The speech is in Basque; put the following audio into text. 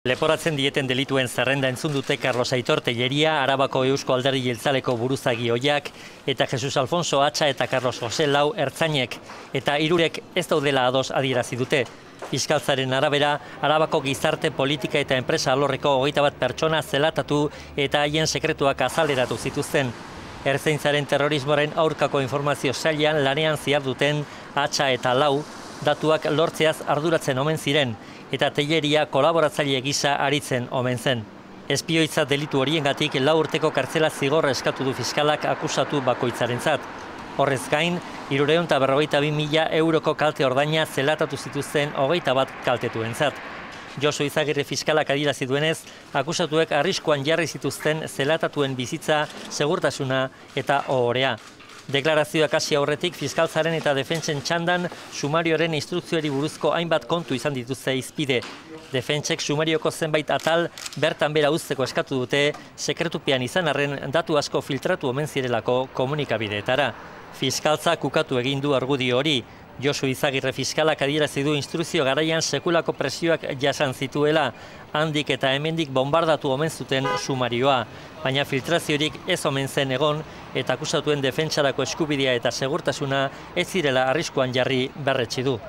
Leporatzen dieten delituen zerrenda entzun dute Carlos Aitor Telleria, Arabako Eusko Alderdi Jeltzaleko buruzagi ohiak, eta Jesus Alfonso Atxa eta Carlos Jose Lau ertzainek, eta hirurek ez daudela ados adierazi dute. Fiskaltzaren arabera, Arabako gizarte, politika eta enpresa alorreko 21 pertsona zelatatu eta haien sekretuak azaleratu zituzten. Ertzaintzaren terrorismoaren aurkako informazio sailean lanean ziharduten Atxa eta Lau, datuak lortzeaz arduratzen omen ziren, eta Telleria kolaboratzaile gisa aritzen omen zen. Espioitza delitu horiengatik 4 urteko kartzela zigorra eskatu du fiskalak akusatu bakoitzarentzat. Horrez gain, 352.000 euroko kalte ordaina zelatatu zituzten 21 kaltetuentzat. Josu Izagirre fiskalak adierazi duenez, akusatuek arriskuan jarri zituzten zelatatuen bizitza, segurtasuna eta ohorea. Deklarazioak hasi aurretik fiskaltzaren eta defentsen txandan sumarioaren instrukzioari buruzko hainbat kontu izan dituzte hizpide. Defentsek sumarioko zenbait atal bertan bera uzteko eskatu dute, sekretupean izan arren datu asko filtratu omen zirelako komunikabideetara. Fiskaltzak ukatu egin du argudio hori. Josu Izagirre fiskalak adierazi du instrukzio garaian sekulako presioak jasan zituela, handik eta hemendik bombardatu omen zuten sumarioa, baina filtraziorik ez omen zen egon eta akusatuen defentsarako eskubidea eta segurtasuna ez zirela arriskuan jarri berretsi du.